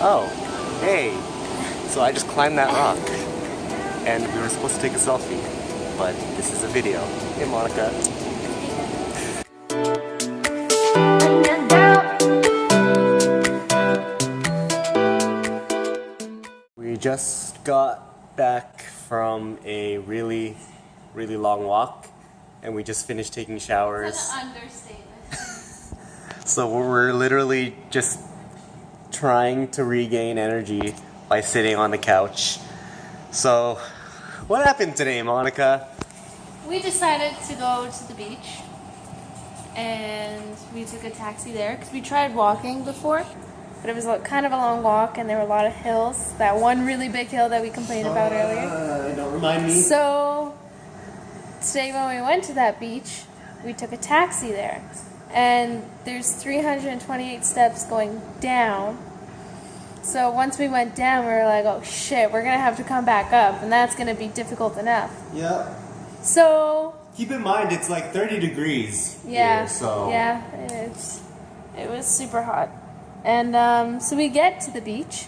Oh, hey. So I just climbed that rock, and we were supposed to take a selfie, but this is a video. Hey, Monica. We just got back from a really long walk, and we just finished taking showers. That's an understatement. So we're literally just trying to regain energy by sitting on the couch. So, what happened today, Monica? We decided to go to the beach, and we took a taxi there because we tried walking before, but it was kind of a long walk, and there were a lot of hills. That one really big hill that we complained about earlier. Don't remind me. So, today when we went to that beach, we took a taxi there. And there's 328 steps going down. So once we went down, we were like, oh shit, we're going to have to come back up, and that's going to be difficult enough. Yeah. So... Keep in mind, it's like 30 degrees yeah, here, so... Yeah, it was super hot. And so we get to the beach,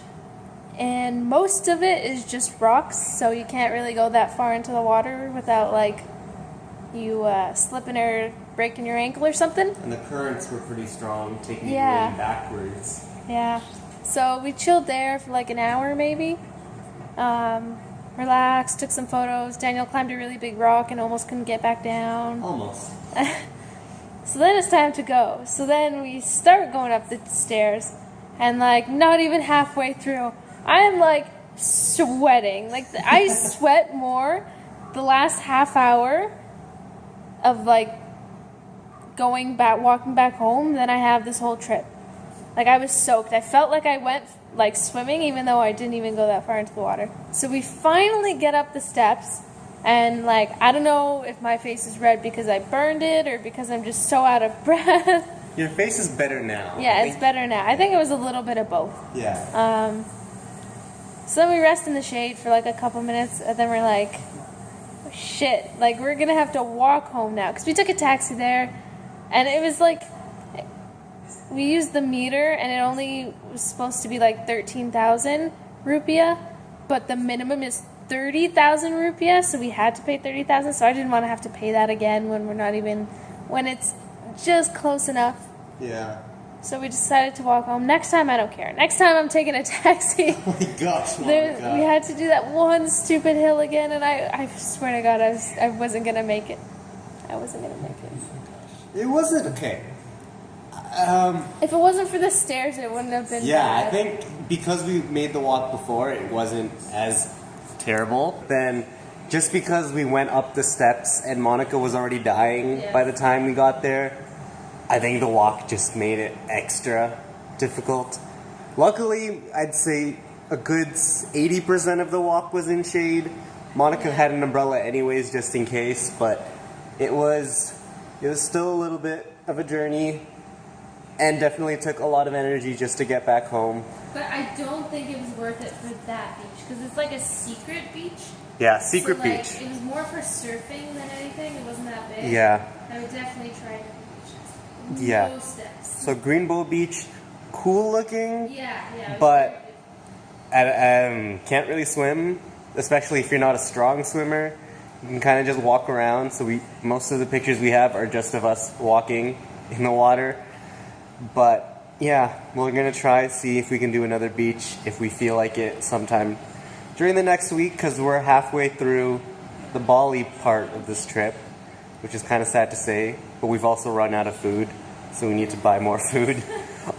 and most of it is just rocks, so you can't really go that far into the water without, like, you slipping or breaking your ankle or something. And the currents were pretty strong, taking you Yeah. way backwards. Yeah. So we chilled there for like an hour maybe. Relaxed, took some photos. Daniel climbed a really big rock and almost couldn't get back down. Almost. So then it's time to go. So then we start going up the stairs, and like not even halfway through, I am like sweating. Like I sweat more the last half hour of like walking back home than I have this whole trip. Like I was soaked. I felt like I went like swimming even though I didn't even go that far into the water. So we finally get up the steps, and like I don't know if my face is red because I burned it or because I'm just so out of breath. Your face is better now. Yeah, it's better now. I think it was a little bit of both. Yeah. So then we rest in the shade for like a couple minutes, and then we're like, oh, shit, like we're gonna have to walk home now because we took a taxi there, and it was like we used the meter, and it only was supposed to be like 13,000 rupiah, but the minimum is 30,000 rupiah, so we had to pay 30,000. So I didn't want to have to pay that again when it's just close enough. Yeah. So we decided to walk home. Next time, I don't care. Next time, I'm taking a taxi. Oh my gosh, We had to do that one stupid hill again, and I swear to God, I wasn't gonna make it. I wasn't gonna make it. It wasn't okay. If it wasn't for the stairs, it wouldn't have been bad. I think because we made the walk before, it wasn't as terrible. Then, just because we went up the steps and Monica was already dying by the time we got there, I think the walk just made it extra difficult. Luckily, I'd say a good 80% of the walk was in shade. Monica had an umbrella anyways, just in case, but it was still a little bit of a journey. And definitely took a lot of energy just to get back home. But I don't think it was worth it for that beach, because it's like a secret beach. Yeah, secret so, like, beach. It was more for surfing than anything. It wasn't that big. Yeah. I would definitely try different beaches. Yeah. No steps. So Greenbow Beach, cool looking. Yeah. But can't really swim, especially if you're not a strong swimmer. You can kind of just walk around. So most of the pictures we have are just of us walking in the water. But yeah, we're gonna try see if we can do another beach if we feel like it sometime during the next week, because we're halfway through the Bali part of this trip, which is kind of sad to say, but we've also run out of food, so we need to buy more food.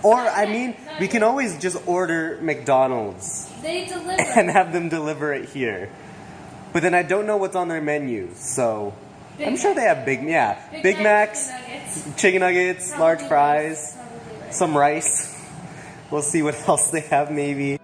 Or I mean, we can always just order McDonald's. They deliver and have them deliver it here. But then I don't know what's on their menu, so I'm sure they have Big Macs, chicken nuggets, Probably large fries, rice. some rice. We'll see what else they have maybe.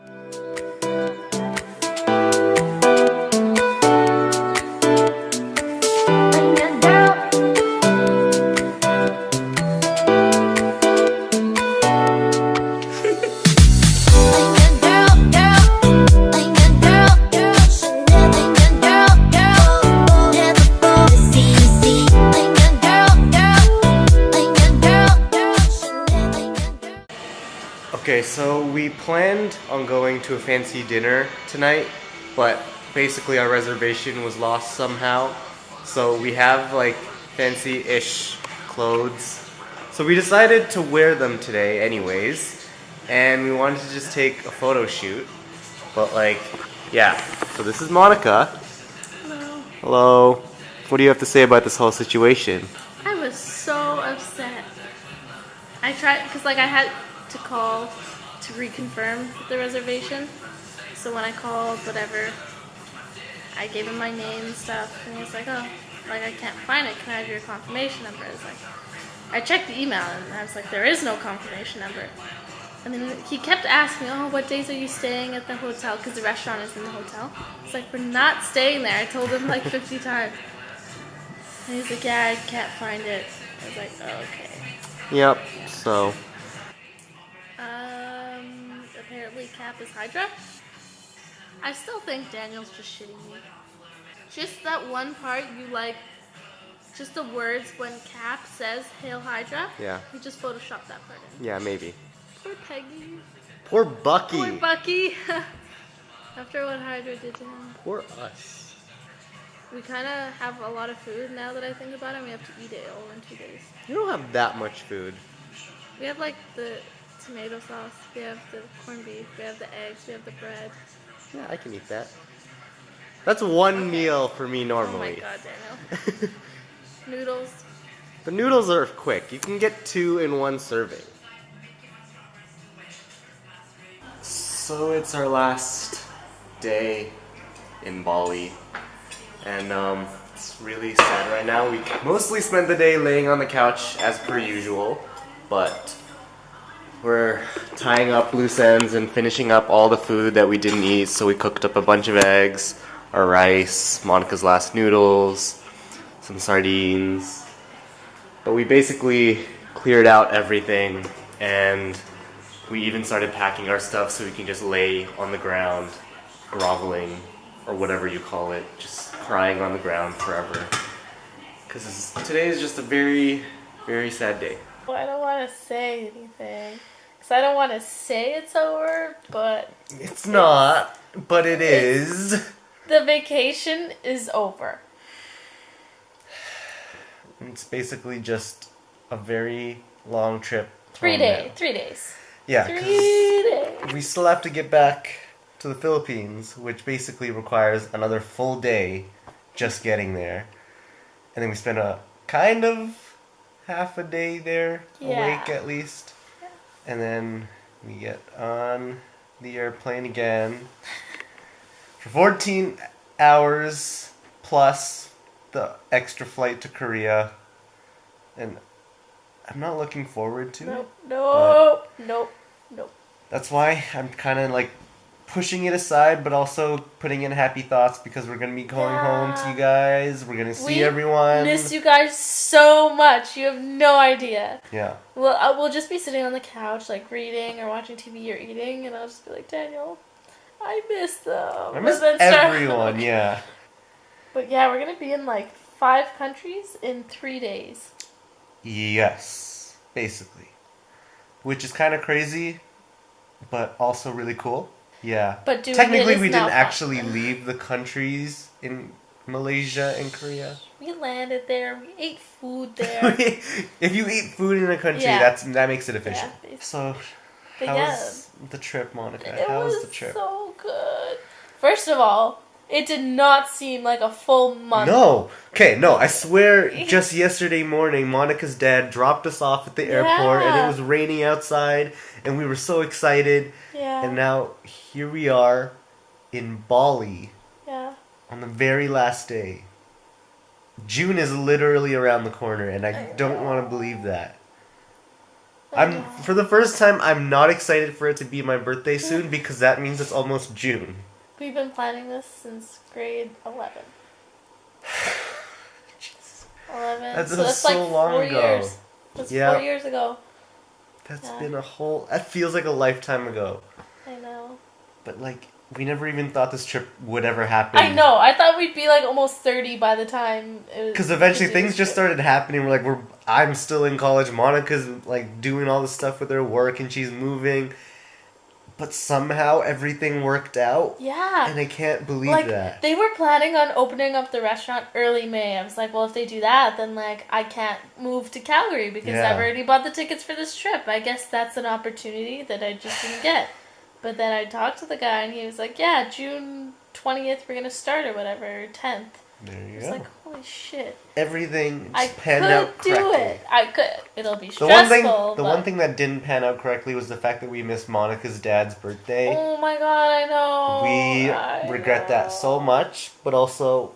So we planned on going to a fancy dinner tonight, but basically our reservation was lost somehow. So we have like fancy-ish clothes. So we decided to wear them today anyways, and we wanted to just take a photo shoot. But like, yeah. So this is Monica. Hello. Hello. What do you have to say about this whole situation? I was so upset. I tried, because like I had to call to reconfirm the reservation. So when I called, whatever, I gave him my name and stuff, and he was like, oh, like I can't find it. Can I have your confirmation number? I was like, I checked the email, and I was like, there is no confirmation number. And then he kept asking, oh, what days are you staying at the hotel? Because the restaurant is in the hotel. It's like, we're not staying there. I told him like 50 times. And he's like, yeah, I can't find it. I was like, oh, okay. Yep. So. Apparently Cap is Hydra. I still think Daniel's just shitting me. Just that one part you like, just the words when Cap says Hail Hydra. Yeah. He just photoshopped that part in. Yeah, maybe. Poor Peggy. Poor Bucky. Poor Bucky. After what Hydra did to him. Poor us. We kind of have a lot of food now that I think about it. We have to eat it all in 2 days. You don't have that much food. We have like the tomato sauce, we have the corned beef, we have the eggs, we have the bread. Yeah, I can eat that. That's one meal for me Oh my normally. god, Daniel. Noodles. The noodles are quick. You can get 2 in one serving. So it's our last day in Bali. And it's really sad right now. We mostly spent the day laying on the couch as per usual, but we're tying up loose ends and finishing up all the food that we didn't eat. So we cooked up a bunch of eggs, our rice, Monica's last noodles, some sardines. But we basically cleared out everything, and we even started packing our stuff so we can just lay on the ground, groveling, or whatever you call it, just crying on the ground forever. Because today is just a very, very sad day. Well, I don't want to say anything. Because I don't want to say it's over, but... It's not, but it is. The vacation is over. It's basically just a very long trip. 3 days. 3 days. Yeah, 3 'cause days. we still have to get back to the Philippines, which basically requires another full day just getting there. And then we spend a kind of half a day there, awake at least. Yeah. And then we get on the airplane again for 14 hours plus the extra flight to Korea. And I'm not looking forward to it. Nope. That's why I'm kind of like pushing it aside, but also putting in happy thoughts because we're going to be going home to you guys. We're going to see everyone. Miss you guys so much. You have no idea. Yeah. Well, we'll just be sitting on the couch, like reading or watching TV or eating, and I'll just be like, Daniel, I miss them. I miss everyone, yeah. But yeah, we're going to be in like 5 countries in 3 days. Yes, basically. Which is kind of crazy, but also really cool. Yeah. But technically, we didn't actually leave the countries in Malaysia and Korea. We landed there. We ate food there. If you eat food in a country, that makes it official. Yeah, so, how was the trip, Monica? How was the trip? It was so good. First of all, it did not seem like a full month. No. Okay, no, I swear just yesterday morning, Monica's dad dropped us off at the airport and it was raining outside and we were so excited. Yeah. And now here we are in Bali. Yeah. On the very last day. June is literally around the corner and I don't want to believe that. For the first time, I'm not excited for it to be my birthday soon because that means it's almost June. We've been planning this since grade 11. 11. That's so like long 4 ago. Years. That's 4 years ago. That's been a whole... That feels like a lifetime ago. I know. But, like, we never even thought this trip would ever happen. I know. I thought we'd be, like, almost 30 by the time it was... Because eventually things just started happening. I'm still in college. Monica's, like, doing all this stuff with her work and she's moving. but somehow everything worked out. Yeah. And I can't believe Like, that. they were planning on opening up the restaurant early May. I was like, well, if they do that, then, like, I can't move to Calgary because Yeah. I've already bought the tickets for this trip. I guess that's an opportunity that I just didn't get. But then I talked to the guy, and he was like, yeah, June 20th we're going to start or whatever, or 10th. There you I was go. like, holy shit. Everything I just panned out could do correctly. it. I could. It'll be The stressful. one thing that didn't pan out correctly was the fact that we missed Monica's dad's birthday. Oh my god, I know. We regret that so much, but also,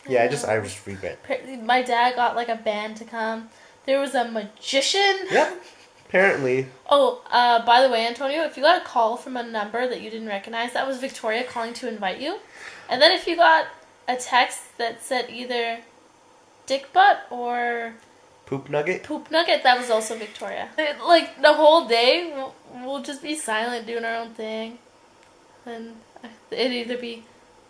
yeah, I just regret. My dad got like a band to come. There was a magician. Yep. Apparently. Oh, by the way, Antonio, if you got a call from a number that you didn't recognize, that was Victoria calling to invite you. And then if you got a text that said either dick butt or Poop nugget? poop nugget, that was also Victoria. Like, the whole day, we'll just be silent doing our own thing. And it'd either be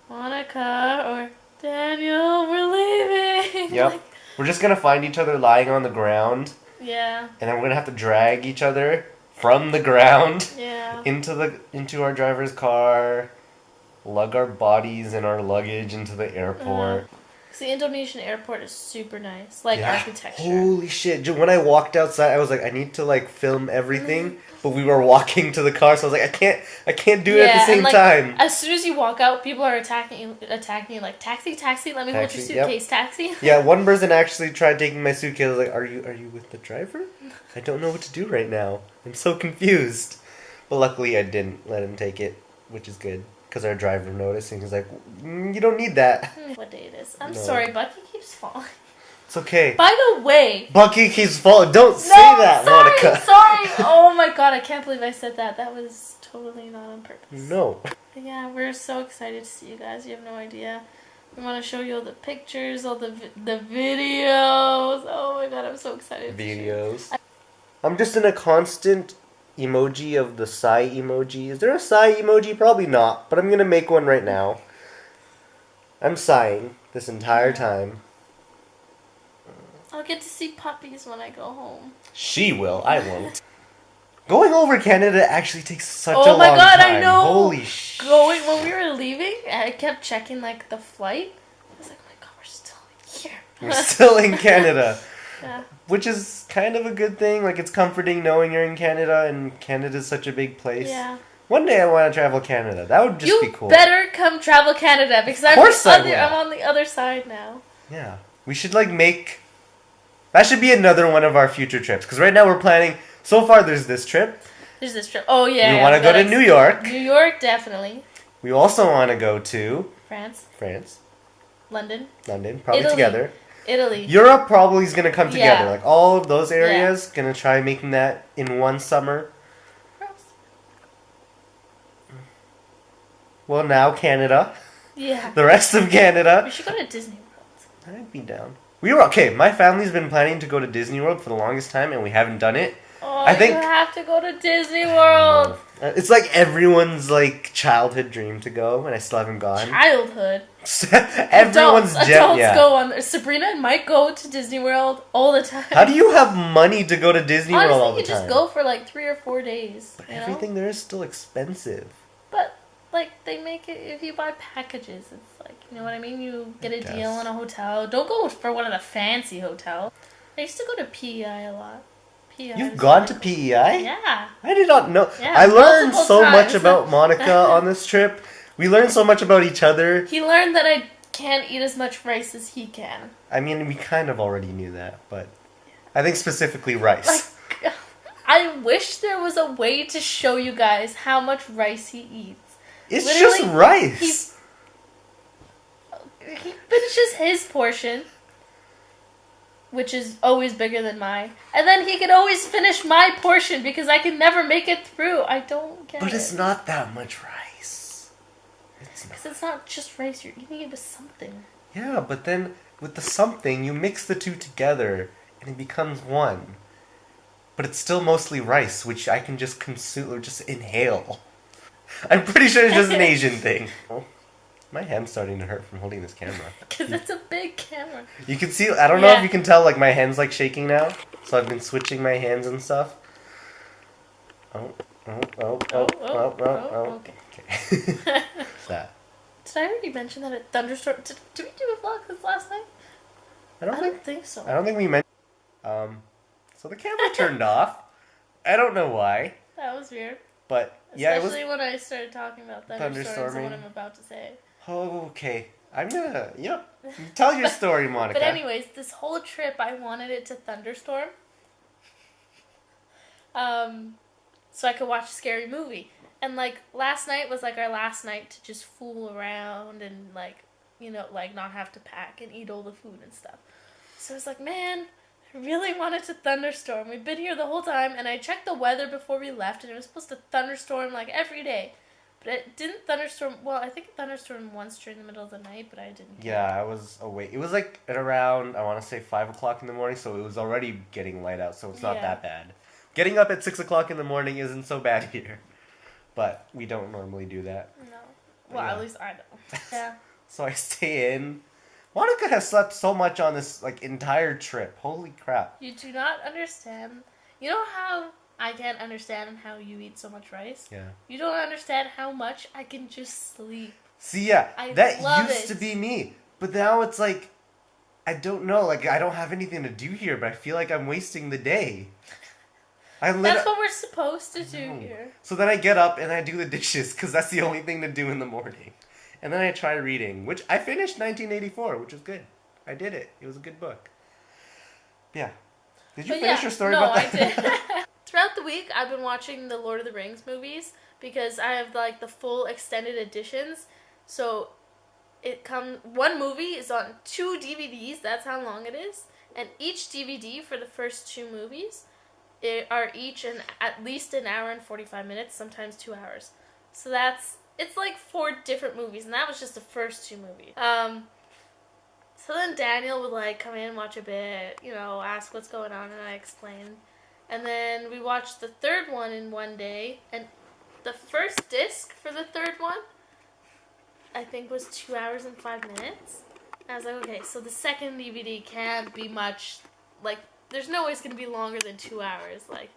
Monica or Daniel, we're leaving. Yep. Like, We're just gonna find each other lying on the ground, yeah, and then we're gonna have to drag each other from the ground yeah. into our driver's car, lug our bodies and our luggage into the airport. The Indonesian airport is super nice, like architecture. Holy shit. When I walked outside, I was like, I need to like film everything, but we were walking to the car, so I was like, I can't do it at the same and, like, time. As soon as you walk out, people are attacking you like, taxi, let me hold your Taxi, yep. suitcase, taxi. Yeah, one person actually tried taking my suitcase. I was like, are you with the driver? I don't know what to do right now. I'm so confused. But luckily I didn't let him take it, which is good. Because our driver noticed, and he's like, you don't need that. What day it is? I'm No. sorry, Bucky keeps falling. It's okay. By the way... Bucky keeps falling. Don't say that, Monica. Sorry! Oh my god, I can't believe I said that. That was totally not on purpose. No. But yeah, we're so excited to see you guys. You have no idea. We want to show you all the pictures, all the videos. Oh my god, I'm so excited. Videos. I'm just in a constant emoji of the sigh emoji. Is there a sigh emoji? Probably not, but I'm gonna make one right now. I'm sighing this entire time. I'll get to see puppies when I go home. She will. I won't. Going over Canada actually takes such a long time. Oh my god, I know! Holy shit. When we were leaving, I kept checking like the flight. I was like, oh my god, we're still here. We're still in Canada. Yeah. Which is kind of a good thing. Like, it's comforting knowing you're in Canada, and Canada's such a big place. Yeah. One day I want to travel Canada. That would just be cool. You better come travel Canada because I'm on the other side now. Yeah. We should, like, make... That should be another one of our future trips. Because right now we're planning... So far, there's this trip. There's this trip. Oh, yeah. We want to go to New York. New York, definitely. We also want to go to... France. London. Probably Italy. together. Italy. Europe probably is going to come together. Yeah. Like, all of those areas, going to try making that in one summer. Well, now Canada. Yeah. The rest of Canada. We should go to Disney World. I'd be down. We were okay. My family's been planning to go to Disney World for the longest time, and we haven't done it. Oh, I think you have to go to Disney World. It's like everyone's like childhood dream to go, and I still haven't gone. Childhood. Everyone's adults yeah. go on there. Sabrina and Mike go to Disney World all the time. How do you have money to go to Disney Honestly, World all the you time? just go for like 3 or 4 days. But you know? everything there is still expensive. But like they make it if you buy packages. It's like, you know what I mean. You get a deal in a hotel. Don't go for one of the fancy hotels. I used to go to PEI a lot. You've gone to PEI? Yeah. I did not know. Yeah, I learned so times. much about Monica on this trip. We learned so much about each other. He learned that I can't eat as much rice as he can. I mean, we kind of already knew that, but I think specifically rice. Like, I wish there was a way to show you guys how much rice he eats. It's Literally, just rice. He finishes his portion, which is always bigger than mine. And then he can always finish my portion because I can never make it through. I don't get it. But it's not that much rice. Because it's not just rice. You're eating it with something. Yeah, but then with the something, you mix the two together and it becomes one. But it's still mostly rice, which I can just consume or just inhale. I'm pretty sure it's just an Asian thing. Oh, my hand's starting to hurt from holding this camera. Because it's a big camera. You can see, I don't know if you can tell, like, my hand's, like, shaking now. So I've been switching my hands and stuff. Oh, Okay. Okay. That. Did I already mention that a thunderstorm? Did we do a vlog this last night? I don't I think. don't think so. I don't think we mentioned. So the camera turned off. I don't know why, That was weird. but yeah, it was. Especially when I started talking about thunderstorms and what Thunderstorming. I'm about to say. Oh, okay. I'm gonna. Yep. Tell your story, Monica. But anyways, this whole trip I wanted it to thunderstorm. So I could watch a scary movie. And like last night was like our last night to just fool around and like, like not have to pack and eat all the food and stuff. So I was like, man, I really wanted to thunderstorm. We've been here the whole time and I checked the weather before we left and it was supposed to thunderstorm like every day. But it didn't thunderstorm. Well, I think it thunderstormed once during the middle of the night, but I didn't. Yeah, I was awake. It was like at around, I want to say 5 o'clock in the morning, so it was already getting light out, so it's not that bad. Getting up at 6 o'clock in the morning isn't so bad here. But we don't normally do that. No. Well, at least I don't. Yeah. So I stay in. Monica has slept so much on this like entire trip. Holy crap. You do not understand. You know how I can't understand how you eat so much rice? Yeah. You don't understand how much I can just sleep. See, yeah, I that love used it. to be me. But now it's like, I don't know, like I don't have anything to do here, but I feel like I'm wasting the day. That's what we're supposed to do here. So then I get up and I do the dishes because that's the only thing to do in the morning. And then I try reading, which I finished 1984, which was good. I did it. It was a good book. Yeah. Did you finish your story about that? No, I did. Throughout the week, I've been watching the Lord of the Rings movies because I have like the full extended editions. So one movie is on 2 DVDs. That's how long it is. And each DVD for the first 2 movies are each at least an hour and 45 minutes, sometimes 2 hours. So it's like 4 different movies, and that was just the first 2 movies. So then Daniel would like come in, watch a bit, ask what's going on, and I explain. And then we watched the 3rd one in one day, and the first disc for the 3rd one, I think was 2 hours and 5 minutes. And I was like, okay, so the second DVD can't be much, like, there's no way it's going to be longer than 2 hours. Like,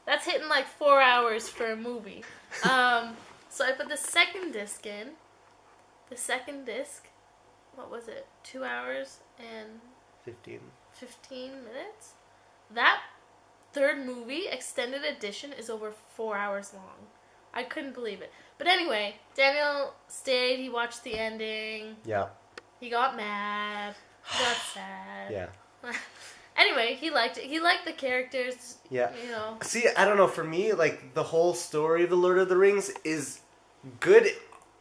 that's hitting like 4 hours for a movie. So I put the second disc in. The second disc, what was it? 2 hours and 15 minutes? That 3rd movie, extended edition, is over 4 hours long. I couldn't believe it. But anyway, Daniel stayed. He watched the ending. Yeah. He got mad. He got sad. Yeah. Anyway, he liked it. He liked the characters. Yeah. See, I don't know. For me, like, the whole story of The Lord of the Rings is good.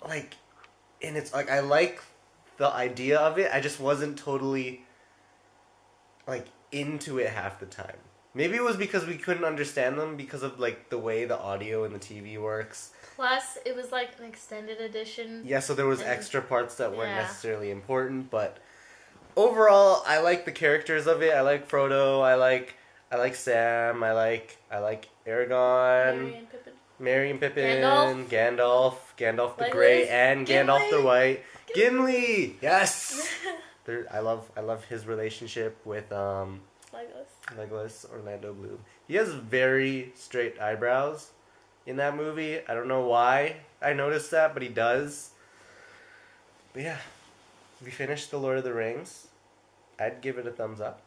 Like, and it's like, I like the idea of it. I just wasn't totally, like, into it half the time. Maybe it was because we couldn't understand them because of, like, the way the audio and the TV works. Plus, it was, like, an extended edition. Yeah, so there was extra parts that weren't necessarily important, but overall, I like the characters of it. I like Frodo. I like Sam. I like Aragorn. Merry and Pippin. Gandalf the Grey, and Gandalf the White. Gimli. Yes. I love his relationship with Legolas, Orlando Bloom. He has very straight eyebrows in that movie. I don't know why I noticed that, but he does. But yeah, we finished The Lord of the Rings. I'd give it a thumbs up.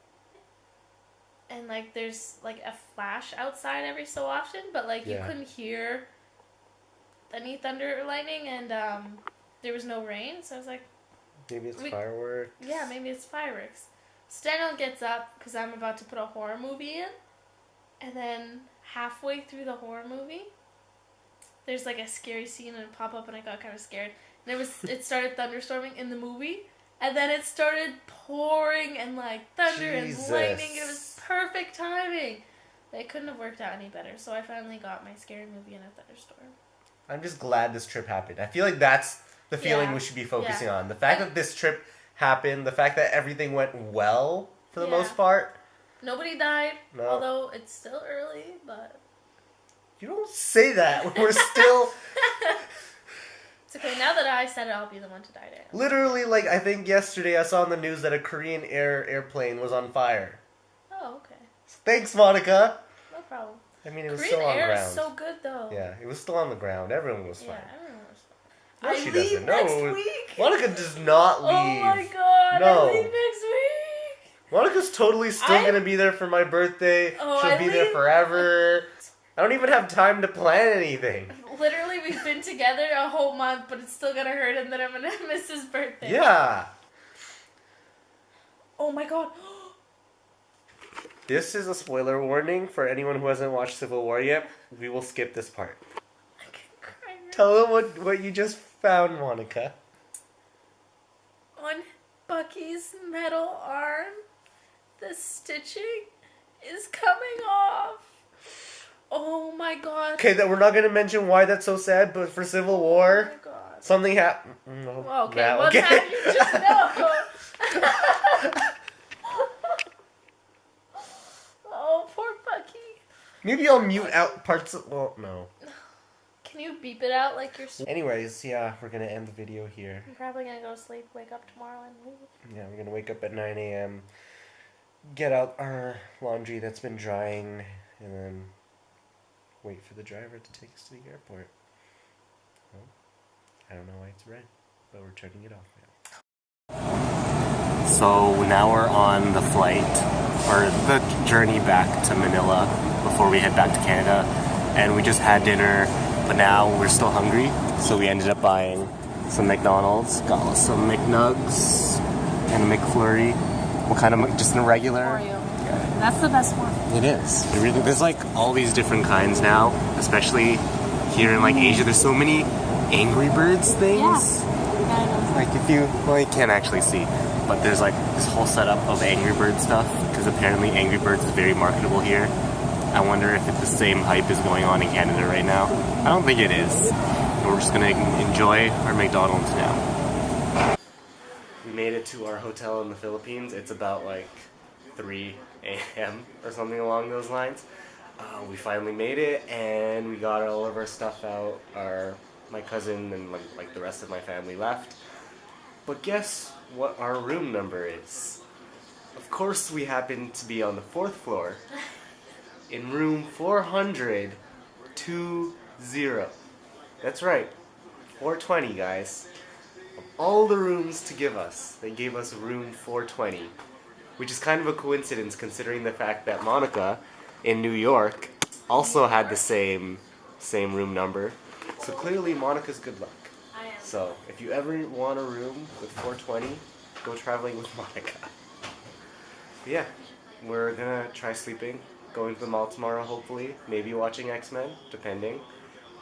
And like there's like a flash outside every so often, but like you couldn't hear any thunder or lightning, and there was no rain, so I was like, maybe it's fireworks. Yeah, maybe it's fireworks. So Daniel gets up because I'm about to put a horror movie in, and then halfway through the horror movie, there's like a scary scene and it pop up, and I got kind of scared. And it started thunderstorming in the movie, and then it started pouring and like thunder and lightning. It was perfect timing. It couldn't have worked out any better. So I finally got my scary movie in a thunderstorm. I'm just glad this trip happened. I feel like that's the feeling we should be focusing on. The fact that this trip happened, the fact that everything went well for the most part. Nobody died, although it's still early, but... You don't say that when we're still... It's okay, now that I said it, I'll be the one to die there. Literally, like, I think yesterday I saw on the news that a Korean airplane was on fire. Oh, okay. Thanks, Monica. No problem. I mean, it was Korean still on air ground. is so good though. Yeah, it was still on the ground. Everyone was Yeah, fine. everyone was No, fine. she I doesn't. leave No, next week. Monica does not leave. Oh my god! No. I leave next week. Monica's totally still gonna be there for my birthday. Oh, She'll I be there leave- forever. I don't even have time to plan anything. Literally, we've been together a whole month, but it's still gonna hurt him that I'm gonna miss his birthday. Yeah. Oh my god. This is a spoiler warning for anyone who hasn't watched Civil War yet. We will skip this part. I can cry. Tell them what you just found, Monica. On Bucky's metal arm, the stitching is coming off. Oh my god. Okay, that we're not gonna mention why that's so sad, but for Civil War, Oh my god. something happened. No. Well, okay, Nah, what's okay. happening? Just know. Oh, poor Bucky. Maybe I'll mute out parts of. Well, no. Can you beep it out like you're... Anyways, yeah, we're gonna end the video here. I'm probably gonna go to sleep, wake up tomorrow, and leave. Yeah, we're gonna wake up at 9 a.m., get out our laundry that's been drying, and then wait for the driver to take us to the airport. Well, I don't know why it's red, but we're turning it off now. So now we're on the flight, or the journey back to Manila before we head back to Canada, and we just had dinner, but now we're still hungry, so we ended up buying some McDonald's, got us some McNugs and a McFlurry. What kind of, just a regular? Oreo. That's the best one. It is. It really, there's like all these different kinds now, especially here in like Asia. There's so many Angry Birds things. Yeah. Like if you, well, you can't actually see, but there's like this whole setup of Angry Bird stuff because apparently Angry Birds is very marketable here. I wonder if the same hype is going on in Canada right now. I don't think it is. We're just gonna enjoy our McDonald's now. We made it to our hotel in the Philippines. It's about like 3 a.m. or something along those lines. We finally made it, and we got all of our stuff out. My cousin and like the rest of my family left. But guess what our room number is? Of course, we happen to be on the 4th floor in room 420. That's right, 420, guys. Of all the rooms to give us, they gave us room 420, which is kind of a coincidence considering the fact that Monica in New York also had the same room number. So clearly Monica's good luck. I am. So if you ever want a room with 420, go traveling with Monica. But yeah, we're gonna try sleeping, going to the mall tomorrow hopefully, maybe watching X-Men, depending.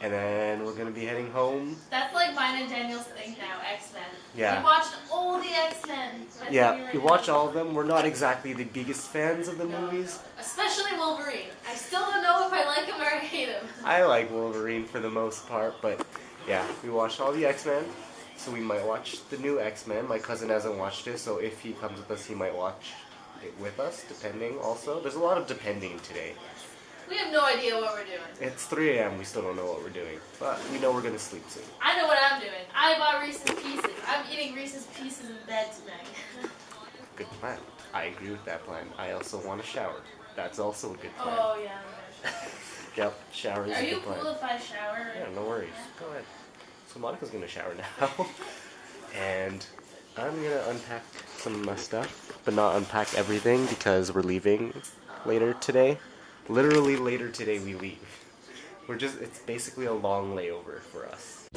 And then we're gonna be heading home. That's like mine and Daniel's thing now, X-Men. Yeah. We watched all the X-Men. Yeah, we watch all of them. We're not exactly the biggest fans of the No. movies. Especially Wolverine. I still don't know if I like him or I hate him. I like Wolverine for the most part, but yeah, we watched all the X-Men, so we might watch the new X-Men. My cousin hasn't watched it, so if he comes with us, he might watch it with us, depending also. There's a lot of depending today. We have no idea what we're doing. It's 3 a.m., we still don't know what we're doing, but we know we're gonna sleep soon. I know what I'm doing. I bought Reese's Pieces. I'm eating Reese's Pieces in bed tonight. Good plan. I agree with that plan. I also want a shower. That's also a good plan. Oh, yeah. Yep, shower is Are a you good plan. cool if I shower? Yeah, no worries. Go ahead. So Monica's gonna shower now, and I'm gonna unpack some stuff, but not unpack everything because we're leaving later today. Literally later today we leave. It's basically a long layover for us.